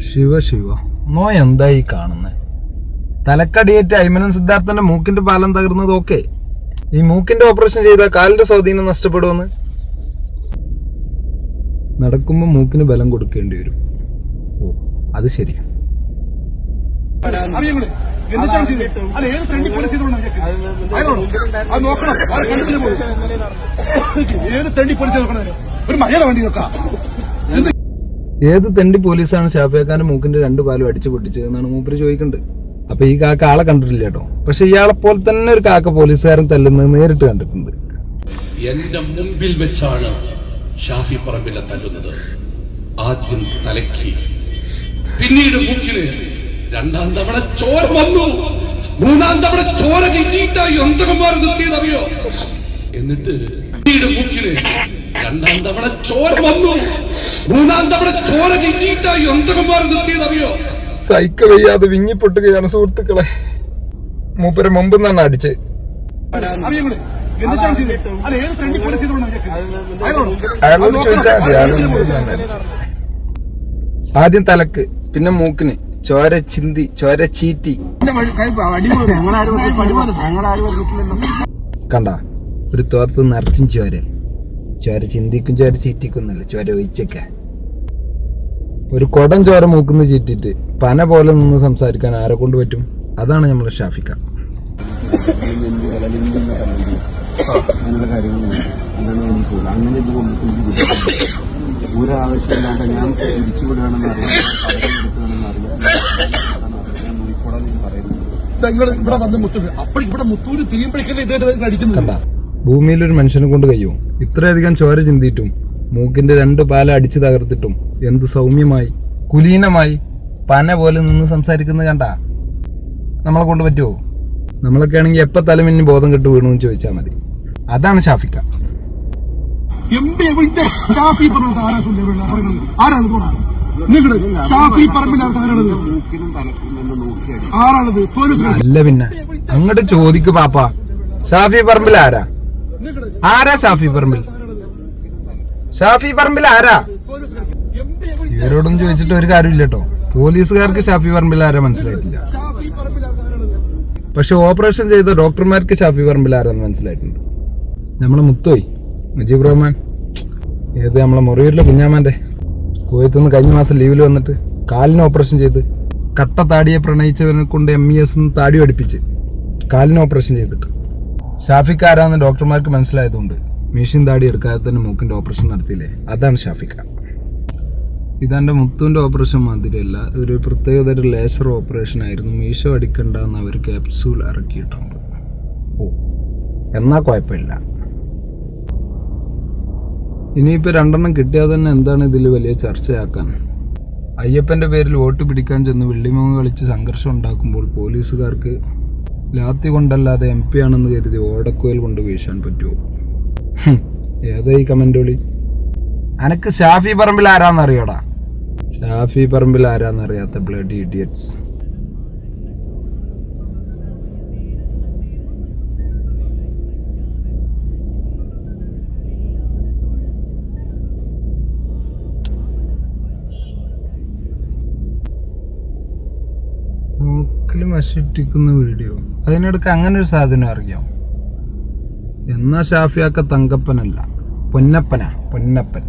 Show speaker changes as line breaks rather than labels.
Shiva Shiva, no എന്തായി കാണുന്നത്? തലക്കടിയേറ്റ് അയ്മനം സിദ്ധാർത്ഥന്റെ മൂക്കിന്റെ പാലം തകർന്നത് ഓക്കെ. ഈ മൂക്കിന്റെ ഓപ്പറേഷൻ ചെയ്താൽ കാലിന്റെ സ്വാധീനം നഷ്ടപ്പെടുമെന്ന്. നടക്കുമ്പോൾ മൂക്കിന് ബലം കൊടുക്കേണ്ടി വരും. ഓ, അത് ശരി. ഏത് തെണ്ടി പോലീസാണ് ഷാഫിയാക്കാന്റെ മൂക്കിന്റെ 2 പാലും അടിച്ചു പൊട്ടിച്ചതെന്നാണ് മൂപ്പര് ചോദിക്കുന്നത്. അപ്പൊ ഈ കാക്ക ആളെ കണ്ടിട്ടില്ല കേട്ടോ. പക്ഷെ ഇയാളെ പോലെ തന്നെ ഒരു കാക്ക പോലീസുകാരൻ തല്ലുന്നത് നേരിട്ട് കണ്ടിട്ടുണ്ട്.
എന്റെ മുമ്പിൽ വെച്ചാണ് ഷാഫി പറമ്പിലെ തല്ലുന്നത്. ആദ്യം തലയ്ക്ക്, പിന്നീട് മൂക്കിന്, 2ാം തവണ ചോര വന്നു, 3ാം തവണ ചോര ചീറ്റിയിട്ടായി അന്തകന്മാർ നിർത്തിയതറിയോ? എന്നിട്ട് പിന്നീട് മൂക്കിന്, 2ാം തവണ ചോര വന്നു, 3ാം തവണ ചോര ചീറ്റിയിട്ടായി അന്തകന്മാർ നിർത്തിയതറിയോ?
സൈക്ക വയ്യാതെ വിങ്ങിപ്പൊട്ടുകയാണ് സുഹൃത്തുക്കളെ. മൂപ്പര് മുമ്പ് തന്നെ അടിച്ച്. അയാളോട് ചോദിച്ചാൽ മതി. ആദ്യം തലക്ക്, പിന്നെ മൂക്കിന് ചോര ചിന്തി, ചോര ചീറ്റി. കണ്ട, ഒരു തോർത്ത് നിറച്ചും ചോര. ചോര ചിന്തിക്കും ചോര ചീറ്റിക്കുന്നല്ല, ചോര ഒഴിച്ചേക്ക. ഒരു കുടം ചോര മൂക്കുന്ന ചീറ്റിട്ട് പന പോലെ നിന്ന് സംസാരിക്കാൻ ആരെ കൊണ്ട് പറ്റും? അതാണ് നമ്മളെ ഷാഫിക്ക.
ഒരാവശ്യമില്ലാണ്ട് ഞാൻ തിരിച്ചുവിടുകയാണെന്ന്
കണ്ട, ഭൂമിയിലൊരു മനുഷ്യനെ കൊണ്ട് കഴിയും ഇത്രയധികം ചോര ചിന്തിയിട്ടും മൂക്കിന്റെ 2 പാല അടിച്ചു തകർത്തിട്ടും എന്ത് സൗമ്യമായി, കുലീനമായി, പന പോലെ നിന്ന് സംസാരിക്കുന്നത് കണ്ട. നമ്മളെ കൊണ്ട് പറ്റുമോ? നമ്മളൊക്കെ ആണെങ്കിൽ എപ്പ തലമിന്നി ബോധം കെട്ട് വീണു ചോദിച്ചാൽ മതി. അതാണ് ഷാഫിക്ക. അല്ല പിന്നെ അങ്ങോട്ട് ചോദിക്കു പാപ്പ. ഷാഫി പറമ്പിൽ ആരാ? ആരാ ഷാഫി പറമ്പിൽ? ഷാഫി പറമ്പിൽ ആരാ? ഇവരോടൊന്നും ചോദിച്ചിട്ട് ഒരു കാര്യമില്ല കേട്ടോ. പോലീസുകാർക്ക് ഷാഫി പറമ്പിൽ ആരാ മനസ്സിലായിട്ടില്ല. പക്ഷെ ഓപ്പറേഷൻ ചെയ്ത ഡോക്ടർമാർക്ക് ഷാഫി പറമ്പിൽ ആരാന്ന് മനസ്സിലായിട്ടുണ്ട്. നമ്മളെ മുത്തോയി മുജീബ് റഹ്മാൻ, ഏത് നമ്മളെ മുറിയൂരിലെ കുഞ്ഞാമാന്റെ കോയത്തുനിന്ന് കഴിഞ്ഞ മാസം ലീവിൽ വന്നിട്ട് കാലിന് ഓപ്പറേഷൻ ചെയ്ത് കട്ട താടിയെ പ്രണയിച്ചവനെ കൊണ്ട് MES താടി പഠിപ്പിച്ച് കാലിന് ഓപ്പറേഷൻ ചെയ്തിട്ട് ഷാഫിക്ക ആരാന്ന് ഡോക്ടർമാർക്ക് മനസ്സിലായതുകൊണ്ട് മീശയും താടി എടുക്കാതെ തന്നെ മൂക്കിന്റെ ഓപ്പറേഷൻ നടത്തിയില്ലേ, അതാണ് ഷാഫിക്ക. ഇതെന്റെ മുത്തുവിന്റെ ഓപ്പറേഷൻ മാതിരിയല്ല, ഒരു പ്രത്യേകതരം ലേസർ ഓപ്പറേഷൻ ആയിരുന്നു. മീശ അടിക്കണ്ടെന്ന് അവർ ക്യാപ്സൂൾ ഇറക്കിയിട്ടുണ്ട്. ഓ, എന്നാ കുഴപ്പമില്ല. ഇനിയിപ്പോൾ 2 കിട്ടിയാൽ തന്നെ എന്താണ് ഇതിൽ വലിയ ചർച്ചയാക്കാൻ? അയ്യപ്പന്റെ പേരിൽ വോട്ട് പിടിക്കാൻ ചെന്ന് വെള്ളിമൂങ്ങ കളിച്ച് സംഘർഷം ഉണ്ടാക്കുമ്പോൾ പോലീസുകാർക്ക് ലാത്തി കൊണ്ടല്ലാതെ MP ആണെന്ന് കരുതി ഓടക്കുവൽ കൊണ്ട് വീശാൻ പറ്റുമോ? ഏതാ ഈ കമന്റോളി? അനക്ക് ഷാഫി പറമ്പിൽ ആരാന്നറിയോടാ? Shafi Parambil ആരാന്നറിയാത്ത bloody idiots. മൂക്കിൽ മഷിട്ടിക്കുന്ന വീഡിയോ, അതിനിടയ്ക്ക് അങ്ങനെ ഒരു സാധനം അറിയാം. എന്നാ ഷാഫിയാക്ക തങ്കപ്പനല്ല, പൊന്നപ്പനാ, പൊന്നപ്പൻ.